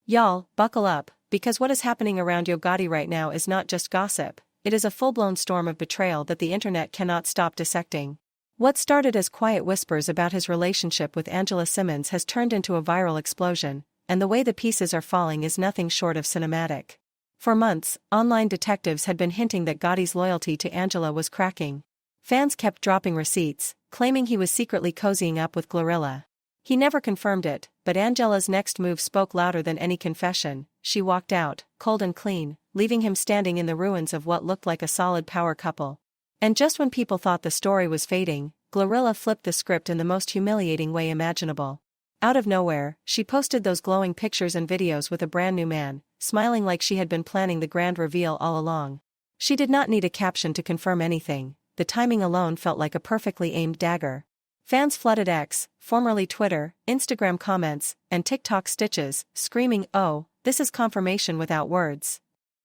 Y'all, buckle up, because what is happening around Yo Gotti right now is not just gossip, it is a full-blown storm of betrayal that the internet cannot stop dissecting. What started as quiet whispers about his relationship with Angela Simmons has turned into a viral explosion, and the way the pieces are falling is nothing short of cinematic. For months, online detectives had been hinting that Gotti's loyalty to Angela was cracking. Fans kept dropping receipts, claiming he was secretly cozying up with GloRilla. He never confirmed it, but Angela's next move spoke louder than any confession. She walked out, cold and clean, leaving him standing in the ruins of what looked like a solid power couple. And just when people thought the story was fading, GloRilla flipped the script in the most humiliating way imaginable. Out of nowhere, she posted those glowing pictures and videos with a brand new man, smiling like she had been planning the grand reveal all along. She did not need a caption to confirm anything, the timing alone felt like a perfectly aimed dagger. Fans flooded X, formerly Twitter, Instagram comments, and TikTok stitches, screaming, "Oh, this is confirmation without words."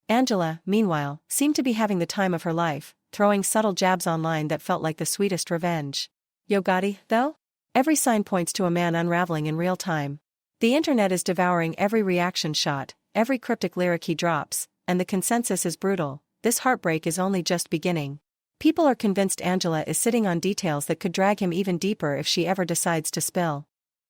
Angela, meanwhile, seemed to be having the time of her life, throwing subtle jabs online that felt like the sweetest revenge. Yo Gotti, though? Every sign points to a man unraveling in real time. The internet is devouring every reaction shot, every cryptic lyric he drops, and the consensus is brutal. This heartbreak is only just beginning. People are convinced Angela is sitting on details that could drag him even deeper if she ever decides to spill.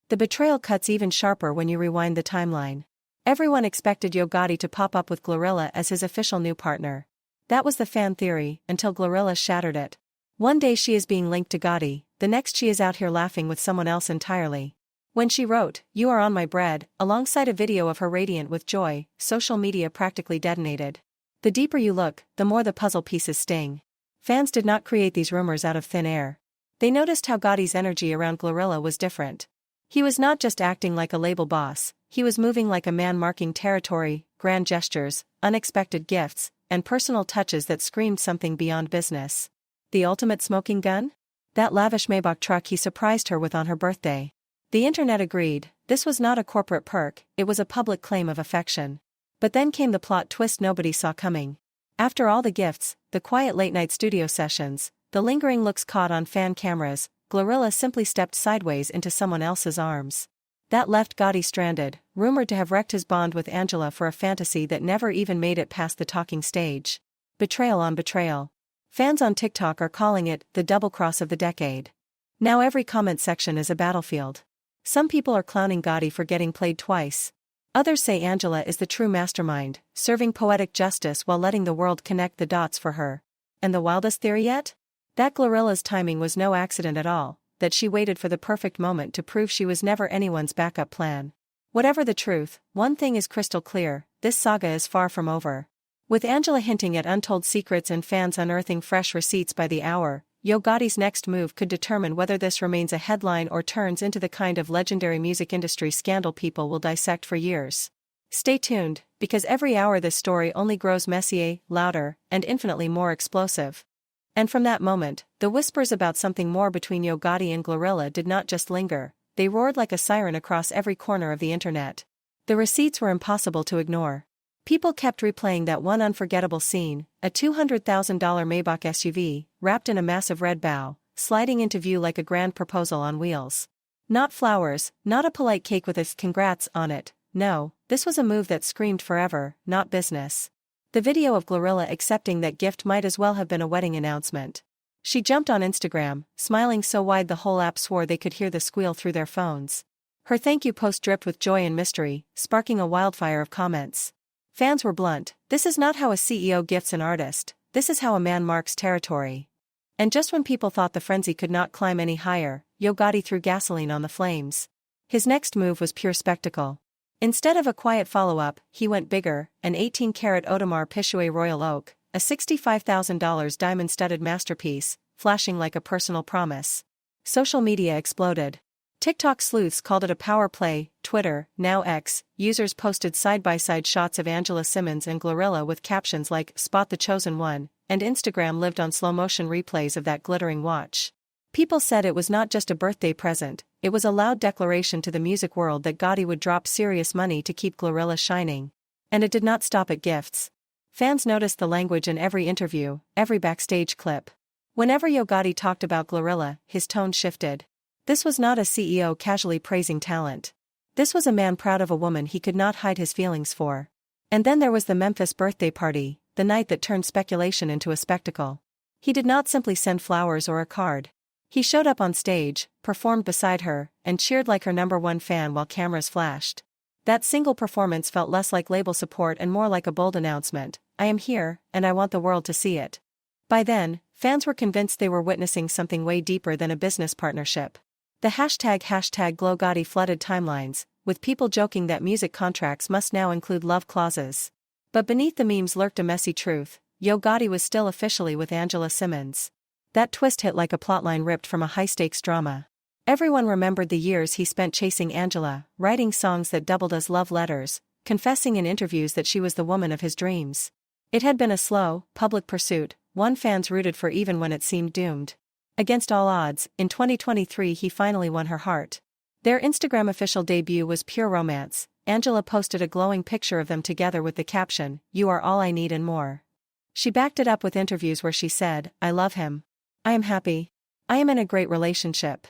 The betrayal cuts even sharper when you rewind the timeline. Everyone expected Yo Gotti to pop up with GloRilla as his official new partner. That was the fan theory, until GloRilla shattered it. One day she is being linked to Gotti, the next she is out here laughing with someone else entirely. When she wrote, "You are on my bread," alongside a video of her radiant with joy, social media practically detonated. The deeper you look, the more the puzzle pieces sting. Fans did not create these rumors out of thin air. They noticed how Gotti's energy around GloRilla was different. He was not just acting like a label boss, he was moving like a man marking territory, grand gestures, unexpected gifts, and personal touches that screamed something beyond business. The ultimate smoking gun? That lavish Maybach truck he surprised her with on her birthday. The internet agreed, this was not a corporate perk, it was a public claim of affection. But then came the plot twist nobody saw coming. After all the gifts, the quiet late-night studio sessions, the lingering looks caught on fan cameras, GloRilla simply stepped sideways into someone else's arms. That left Gotti stranded, rumored to have wrecked his bond with Angela for a fantasy that never even made it past the talking stage. Betrayal on betrayal. Fans on TikTok are calling it the double cross of the decade. Now every comment section is a battlefield. Some people are clowning Gotti for getting played twice. Others say Angela is the true mastermind, serving poetic justice while letting the world connect the dots for her. And the wildest theory yet? That GloRilla's timing was no accident at all, that she waited for the perfect moment to prove she was never anyone's backup plan. Whatever the truth, one thing is crystal clear, this saga is far from over. With Angela hinting at untold secrets and fans unearthing fresh receipts by the hour, Yo Gotti's next move could determine whether this remains a headline or turns into the kind of legendary music industry scandal people will dissect for years. Stay tuned, because every hour this story only grows messier, louder, and infinitely more explosive. And from that moment, the whispers about something more between Yo Gotti and GloRilla did not just linger, they roared like a siren across every corner of the internet. The receipts were impossible to ignore. People kept replaying that one unforgettable scene, a $200,000 Maybach SUV, wrapped in a massive red bow, sliding into view like a grand proposal on wheels. Not flowers, not a polite cake with a "congrats" on it, no, this was a move that screamed forever, not business. The video of GloRilla accepting that gift might as well have been a wedding announcement. She jumped on Instagram, smiling so wide the whole app swore they could hear the squeal through their phones. Her thank you post dripped with joy and mystery, sparking a wildfire of comments. Fans were blunt, this is not how a CEO gifts an artist, this is how a man marks territory. And just when people thought the frenzy could not climb any higher, Yo Gotti threw gasoline on the flames. His next move was pure spectacle. Instead of a quiet follow-up, he went bigger, an 18-karat Audemars Piguet Royal Oak, a $65,000 diamond-studded masterpiece, flashing like a personal promise. Social media exploded. TikTok sleuths called it a power play, Twitter, now X, users posted side-by-side shots of Angela Simmons and GloRilla with captions like "Spot the Chosen One," and Instagram lived on slow-motion replays of that glittering watch. People said it was not just a birthday present, it was a loud declaration to the music world that Gotti would drop serious money to keep GloRilla shining. And it did not stop at gifts. Fans noticed the language in every interview, every backstage clip. Whenever Yo Gotti talked about GloRilla, his tone shifted. This was not a CEO casually praising talent. This was a man proud of a woman he could not hide his feelings for. And then there was the Memphis birthday party, the night that turned speculation into a spectacle. He did not simply send flowers or a card. He showed up on stage, performed beside her, and cheered like her #1 fan while cameras flashed. That single performance felt less like label support and more like a bold announcement: I am here, and I want the world to see it. By then, fans were convinced they were witnessing something way deeper than a business partnership. The hashtag #GloGotti flooded timelines, with people joking that music contracts must now include love clauses. But beneath the memes lurked a messy truth: Yo Gotti was still officially with Angela Simmons. That twist hit like a plotline ripped from a high-stakes drama. Everyone remembered the years he spent chasing Angela, writing songs that doubled as love letters, confessing in interviews that she was the woman of his dreams. It had been a slow, public pursuit, one fans rooted for even when it seemed doomed. Against all odds, in 2023 he finally won her heart. Their Instagram official debut was pure romance. Angela posted a glowing picture of them together with the caption, "You are all I need and more." She backed it up with interviews where she said, "I love him. I am happy. I am in a great relationship."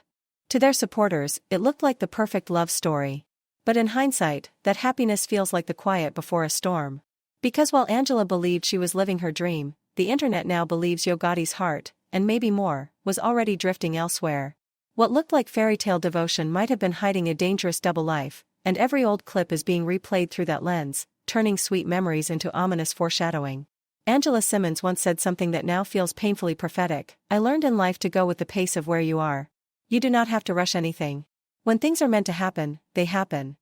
To their supporters, it looked like the perfect love story. But in hindsight, that happiness feels like the quiet before a storm. Because while Angela believed she was living her dream, the internet now believes Yo Gotti's heart, and maybe more, was already drifting elsewhere. What looked like fairy tale devotion might have been hiding a dangerous double life, and every old clip is being replayed through that lens, turning sweet memories into ominous foreshadowing. Angela Simmons once said something that now feels painfully prophetic: "I learned in life to go with the pace of where you are. You do not have to rush anything. When things are meant to happen, they happen."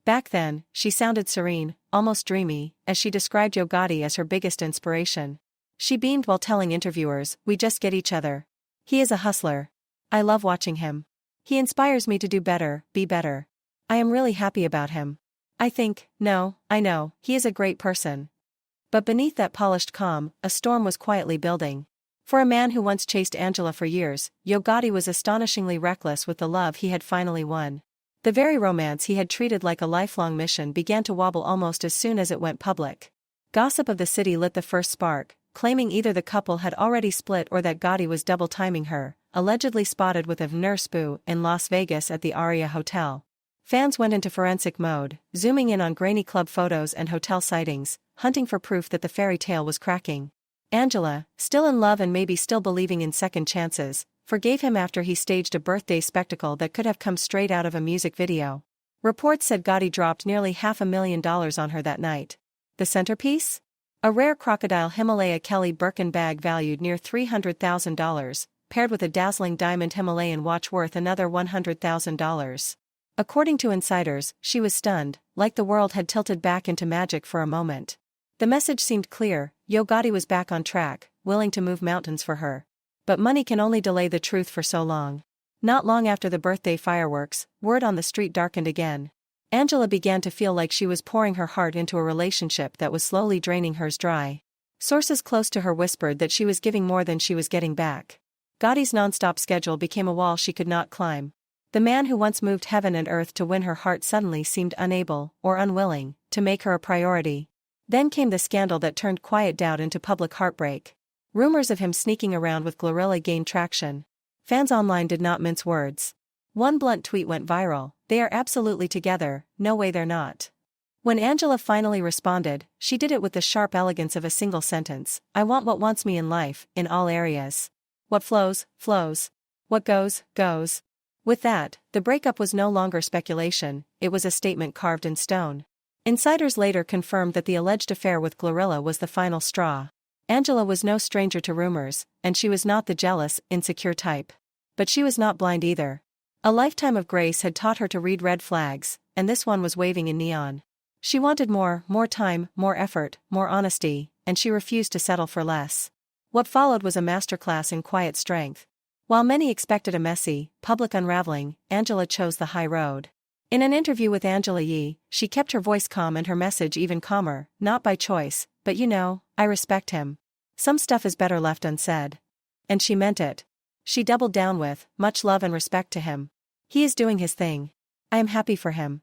Back then, she sounded serene, almost dreamy, as she described Yo Gotti as her biggest inspiration. She beamed while telling interviewers, "We just get each other. He is a hustler. I love watching him. He inspires me to do better, be better. I am really happy about him. I know, he is a great person." But beneath that polished calm, a storm was quietly building. For a man who once chased Angela for years, Yo Gotti was astonishingly reckless with the love he had finally won. The very romance he had treated like a lifelong mission began to wobble almost as soon as it went public. Gossip of the city lit the first spark, claiming either the couple had already split or that Gotti was double-timing her, allegedly spotted with a nurse boo in Las Vegas at the Aria Hotel. Fans went into forensic mode, zooming in on grainy club photos and hotel sightings, hunting for proof that the fairy tale was cracking. Angela, still in love and maybe still believing in second chances, forgave him after he staged a birthday spectacle that could have come straight out of a music video. Reports said Gotti dropped nearly $500,000 on her that night. The centerpiece? A rare crocodile Himalaya Kelly Birkin bag valued near $300,000, paired with a dazzling diamond Himalayan watch worth another $100,000. According to insiders, she was stunned, like the world had tilted back into magic for a moment. The message seemed clear: Yo Gotti was back on track, willing to move mountains for her. But money can only delay the truth for so long. Not long after the birthday fireworks, word on the street darkened again. Angela began to feel like she was pouring her heart into a relationship that was slowly draining hers dry. Sources close to her whispered that she was giving more than she was getting back. Gotti's non-stop schedule became a wall she could not climb. The man who once moved heaven and earth to win her heart suddenly seemed unable, or unwilling, to make her a priority. Then came the scandal that turned quiet doubt into public heartbreak. Rumors of him sneaking around with GloRilla gained traction. Fans online did not mince words. One blunt tweet went viral: "They are absolutely together, no way they're not." When Angela finally responded, she did it with the sharp elegance of a single sentence: "I want what wants me in life, in all areas. What flows, flows. What goes, goes." With that, the breakup was no longer speculation, it was a statement carved in stone. Insiders later confirmed that the alleged affair with GloRilla was the final straw. Angela was no stranger to rumors, and she was not the jealous, insecure type. But she was not blind either. A lifetime of grace had taught her to read red flags, and this one was waving in neon. She wanted more time, more effort, more honesty, and she refused to settle for less. What followed was a masterclass in quiet strength. While many expected a messy, public unraveling, Angela chose the high road. In an interview with Angela Yee, she kept her voice calm and her message even calmer, not by choice, but I respect him. Some stuff is better left unsaid. And she meant it. She doubled down with, much love and respect to him. He is doing his thing. I am happy for him.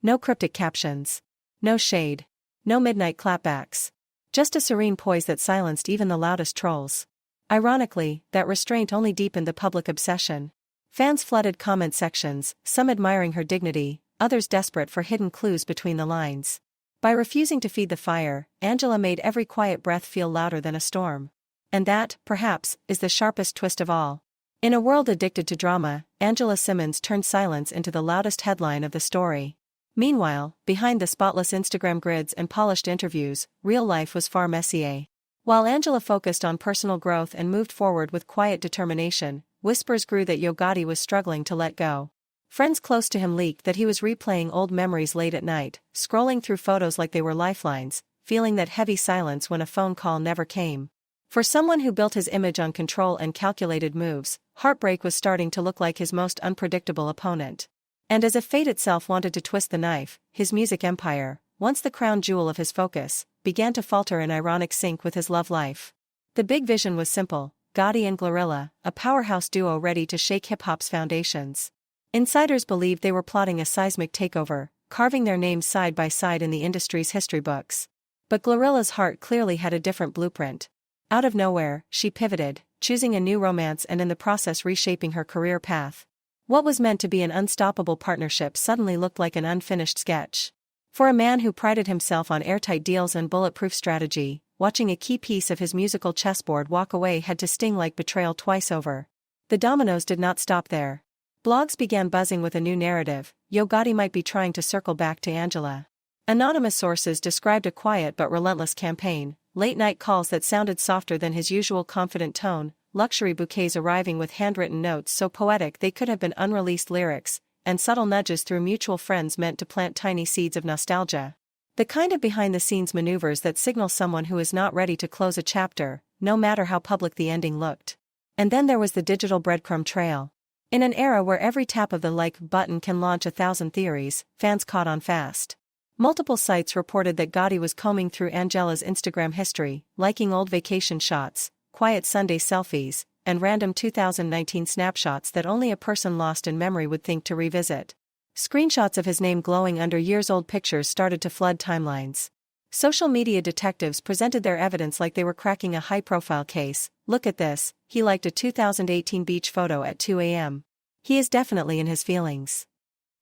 No cryptic captions. No shade. No midnight clapbacks. Just a serene poise that silenced even the loudest trolls. Ironically, that restraint only deepened the public obsession. Fans flooded comment sections, some admiring her dignity, others desperate for hidden clues between the lines. By refusing to feed the fire, Angela made every quiet breath feel louder than a storm. And that, perhaps, is the sharpest twist of all. In a world addicted to drama, Angela Simmons turned silence into the loudest headline of the story. Meanwhile, behind the spotless Instagram grids and polished interviews, real life was far messier. While Angela focused on personal growth and moved forward with quiet determination, whispers grew that Gotti was struggling to let go. Friends close to him leaked that he was replaying old memories late at night, scrolling through photos like they were lifelines, feeling that heavy silence when a phone call never came. For someone who built his image on control and calculated moves, heartbreak was starting to look like his most unpredictable opponent. And as if fate itself wanted to twist the knife, his music empire, once the crown jewel of his focus, began to falter in ironic sync with his love life. The big vision was simple: Gotti and GloRilla, a powerhouse duo ready to shake hip-hop's foundations. Insiders believed they were plotting a seismic takeover, carving their names side by side in the industry's history books. But GloRilla's heart clearly had a different blueprint. Out of nowhere, she pivoted, choosing a new romance and in the process reshaping her career path. What was meant to be an unstoppable partnership suddenly looked like an unfinished sketch. For a man who prided himself on airtight deals and bulletproof strategy, watching a key piece of his musical chessboard walk away had to sting like betrayal twice over. The dominoes did not stop there. Blogs began buzzing with a new narrative: Gotti might be trying to circle back to Angela. Anonymous sources described a quiet but relentless campaign, late-night calls that sounded softer than his usual confident tone, luxury bouquets arriving with handwritten notes so poetic they could have been unreleased lyrics, and subtle nudges through mutual friends meant to plant tiny seeds of nostalgia. The kind of behind-the-scenes maneuvers that signal someone who is not ready to close a chapter, no matter how public the ending looked. And then there was the digital breadcrumb trail. In an era where every tap of the like button can launch 1,000 theories, fans caught on fast. Multiple sites reported that Gotti was combing through Angela's Instagram history, liking old vacation shots, quiet Sunday selfies, and random 2019 snapshots that only a person lost in memory would think to revisit. Screenshots of his name glowing under years-old pictures started to flood timelines. Social media detectives presented their evidence like they were cracking a high-profile case. Look at this, he liked a 2018 beach photo at 2 a.m. He is definitely in his feelings.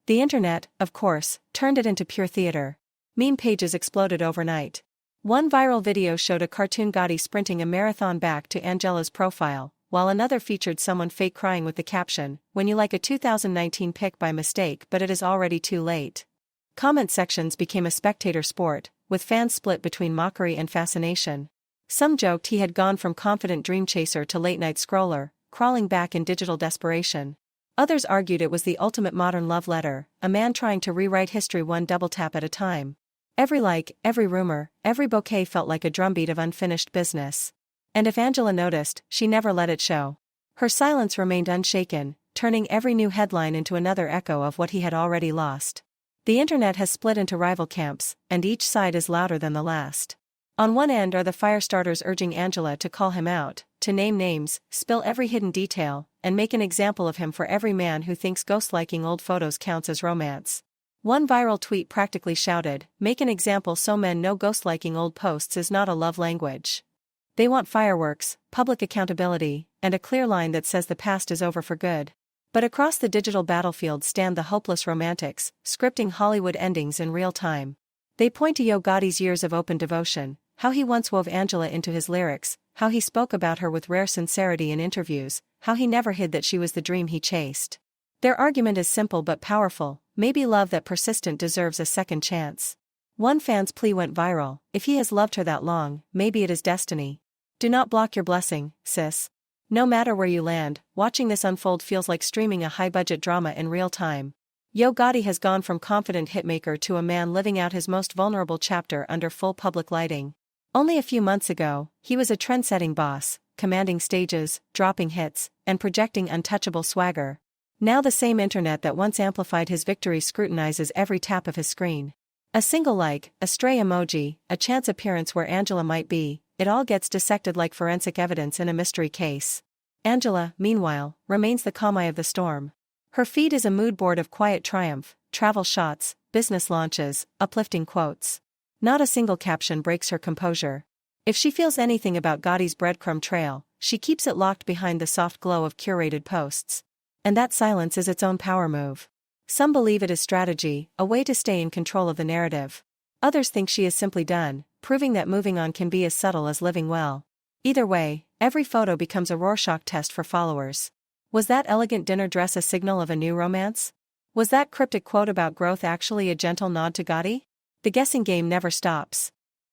The internet, of course, turned it into pure theater. Meme pages exploded overnight. One viral video showed a cartoon Gotti sprinting a marathon back to Angela's profile, while another featured someone fake crying with the caption, "When you like a 2019 pic by mistake but it is already too late." Comment sections became a spectator sport, with fans split between mockery and fascination. Some joked he had gone from confident dream chaser to late-night scroller, crawling back in digital desperation. Others argued it was the ultimate modern love letter, a man trying to rewrite history one double tap at a time. Every like, every rumor, every bouquet felt like a drumbeat of unfinished business. And if Angela noticed, she never let it show. Her silence remained unshaken, turning every new headline into another echo of what he had already lost. The internet has split into rival camps, and each side is louder than the last. On one end are the firestarters urging Angela to call him out, to name names, spill every hidden detail, and make an example of him for every man who thinks ghost-liking old photos counts as romance. One viral tweet practically shouted, "Make an example so men know ghost-liking old posts is not a love language." They want fireworks, public accountability, and a clear line that says the past is over for good. But across the digital battlefield stand the hopeless romantics, scripting Hollywood endings in real time. They point to Gotti's years of open devotion, how he once wove Angela into his lyrics, how he spoke about her with rare sincerity in interviews, how he never hid that she was the dream he chased. Their argument is simple but powerful: maybe love that persistent deserves a second chance. One fan's plea went viral: if he has loved her that long, maybe it is destiny. Do not block your blessing, sis. No matter where you land, watching this unfold feels like streaming a high-budget drama in real time. Gotti has gone from confident hitmaker to a man living out his most vulnerable chapter under full public lighting. Only a few months ago, he was a trend-setting boss, commanding stages, dropping hits, and projecting untouchable swagger. Now the same internet that once amplified his victory scrutinizes every tap of his screen. A single like, a stray emoji, a chance appearance where Angela might be, it all gets dissected like forensic evidence in a mystery case. Angela, meanwhile, remains the calm eye of the storm. Her feed is a mood board of quiet triumph, travel shots, business launches, uplifting quotes. Not a single caption breaks her composure. If she feels anything about Gotti's breadcrumb trail, she keeps it locked behind the soft glow of curated posts. And that silence is its own power move. Some believe it is strategy, a way to stay in control of the narrative. Others think she is simply done, proving that moving on can be as subtle as living well. Either way, every photo becomes a Rorschach test for followers. Was that elegant dinner dress a signal of a new romance? Was that cryptic quote about growth actually a gentle nod to Gotti? The guessing game never stops.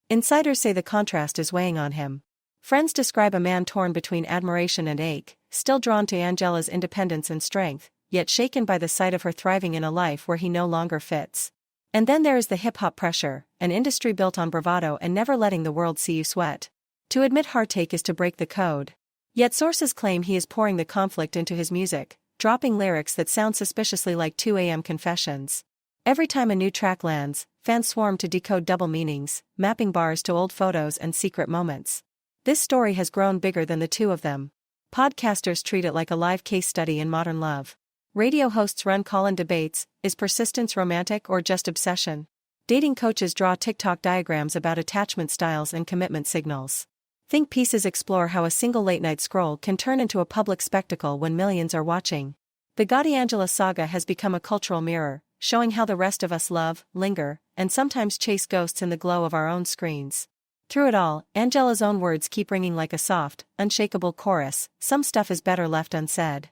Insiders say the contrast is weighing on him. Friends describe a man torn between admiration and ache, still drawn to Angela's independence and strength, yet shaken by the sight of her thriving in a life where he no longer fits. And then there is the hip-hop pressure, an industry built on bravado and never letting the world see you sweat. To admit heartache is to break the code. Yet sources claim he is pouring the conflict into his music, dropping lyrics that sound suspiciously like 2 a.m. confessions. Every time a new track lands, fans swarm to decode double meanings, mapping bars to old photos and secret moments. This story has grown bigger than the two of them. Podcasters treat it like a live case study in modern love. Radio hosts run call-in debates: is persistence romantic or just obsession? Dating coaches draw TikTok diagrams about attachment styles and commitment signals. Think pieces explore how a single late-night scroll can turn into a public spectacle when millions are watching. The Gotti-Angela saga has become a cultural mirror, showing how the rest of us love, linger, and sometimes chase ghosts in the glow of our own screens. Through it all, Angela's own words keep ringing like a soft, unshakable chorus: some stuff is better left unsaid.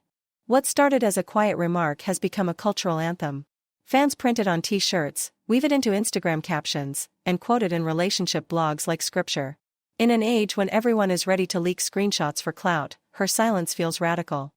What started as a quiet remark has become a cultural anthem. Fans print it on t-shirts, weave it into Instagram captions, and quote it in relationship blogs like scripture. In an age when everyone is ready to leak screenshots for clout, her silence feels radical.